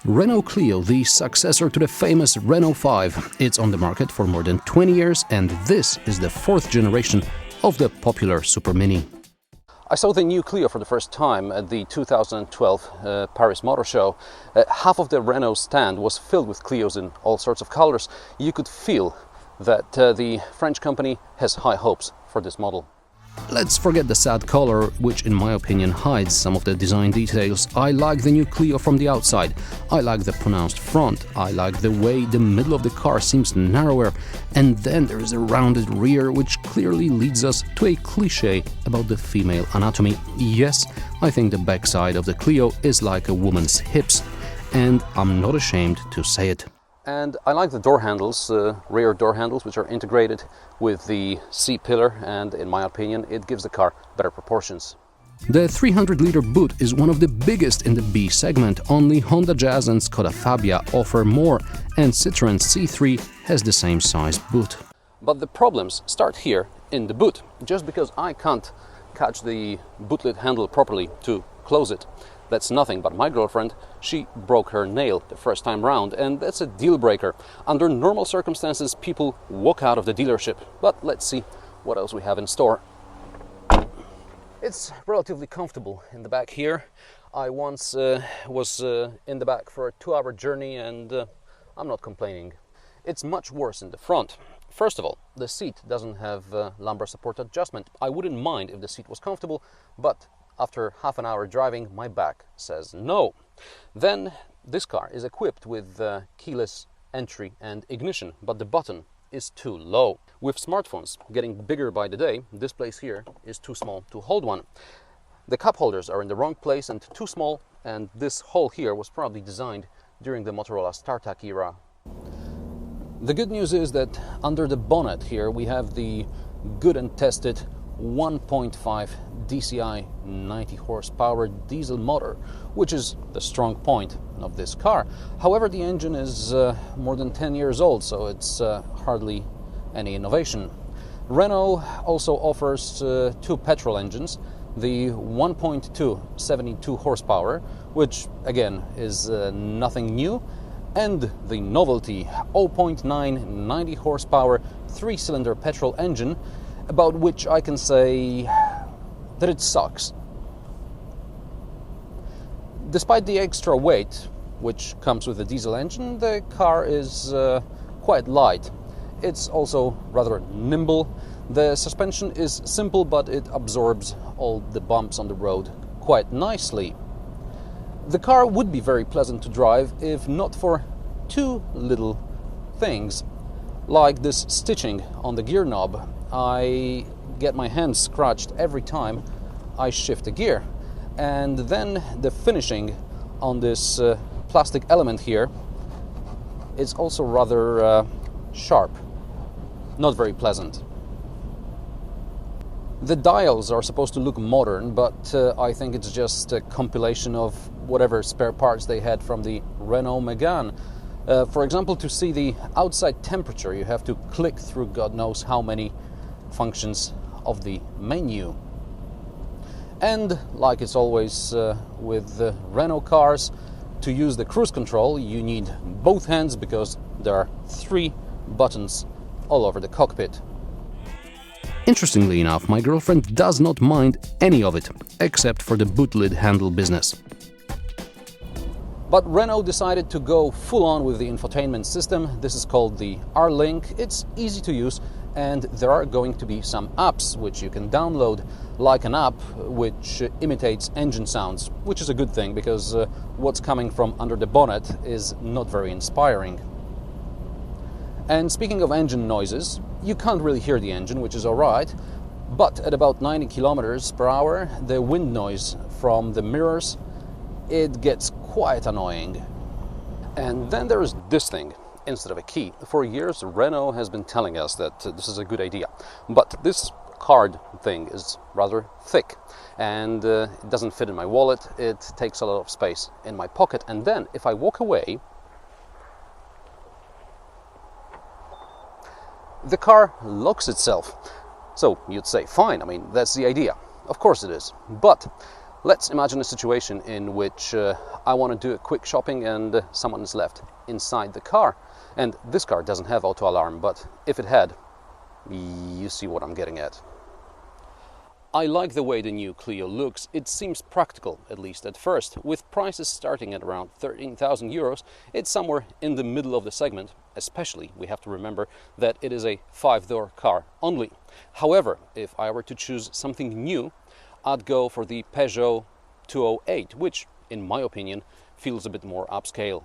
Renault Clio, the successor to the famous Renault 5. It's on the market for more than 20 years, and this is the fourth generation of the popular supermini. I saw the new Clio for the first time at the 2012 Paris Motor Show. Half of the Renault stand was filled with Clios in all sorts of colors. You could feel that the French company has high hopes for this model. Let's forget the sad color, which in my opinion hides some of the design details. I like the new Clio from the outside. I like the pronounced front. I like the way the middle of the car seems narrower. And then there is a rounded rear, which clearly leads us to a cliché about the female anatomy. Yes, I think the backside of the Clio is like a woman's hips. And I'm not ashamed to say it. And I like the door handles, rear door handles, which are integrated with the C-pillar, and in my opinion it gives the car better proportions. The 300-liter boot is one of the biggest in the B segment. Only Honda Jazz and Skoda Fabia offer more, and Citroën C3 has the same size boot. But the problems start here in the boot. Just because I can't catch the boot lid handle properly to close it, that's nothing, but my girlfriend, she broke her nail the first time round, and that's a deal breaker. Under normal circumstances, people walk out of the dealership. But let's see what else we have in store. It's relatively comfortable in the back here. I once was in the back for a 2-hour journey, and I'm not complaining. It's much worse in the front. First of all, the seat doesn't have lumbar support adjustment. I wouldn't mind if the seat was comfortable, but after half an hour driving, my back says no. Then this car is equipped with keyless entry and ignition, but the button is too low. With smartphones getting bigger by the day, this place here is too small to hold one. The cup holders are in the wrong place and too small, and this hole here was probably designed during the Motorola StarTAC era. The good news is that under the bonnet here we have the good and tested 1.5 dCi 90 horsepower diesel motor, which is the strong point of this car. However, the engine is more than 10 years old, so it's hardly any innovation. Renault also offers two petrol engines, the 1.2 72 horsepower, which again is nothing new, and the novelty 0.9 90 horsepower 3-cylinder petrol engine, about which I can say that it sucks. Despite the extra weight which comes with the diesel engine, the car is quite light. It's also rather nimble. The suspension is simple, but it absorbs all the bumps on the road quite nicely. The car would be very pleasant to drive if not for two little things, like this stitching on the gear knob. I get my hands scratched every time I shift a gear, and then the finishing on this plastic element here is also rather sharp, not very pleasant. The dials are supposed to look modern, but I think it's just a compilation of whatever spare parts they had from the Renault Megane. For example, to see the outside temperature, you have to click through God knows how many functions of the menu. And like it's always with Renault cars, to use the cruise control you need both hands, because there are 3 buttons all over the cockpit. Interestingly enough, my girlfriend does not mind any of it, except for the boot lid handle business. But Renault decided to go full on with the infotainment system. This is called the R-Link. It's easy to use, and there are going to be some apps which you can download, like an app which imitates engine sounds, which is a good thing, because what's coming from under the bonnet is not very inspiring. And speaking of engine noises, you can't really hear the engine, which is alright, but at about 90 kilometers per hour, the wind noise from the mirrors, it gets quite annoying. And then there is this thing instead of a key. For years, Renault has been telling us that this is a good idea, but this card thing is rather thick, and it doesn't fit in my wallet. It takes a lot of space in my pocket, and then if I walk away, the car locks itself. So you'd say, fine, I mean, that's the idea. Of course it is. But Let's imagine a situation in which I want to do a quick shopping and someone is left inside the car. And this car doesn't have auto alarm, but if it had, you see what I'm getting at. I like the way the new Clio looks. It seems practical, at least at first. With prices starting at around 13,000 euros, it's somewhere in the middle of the segment. Especially, we have to remember that it is a 5-door car only. However, if I were to choose something new, I'd go for the Peugeot 208, which, in my opinion, feels a bit more upscale.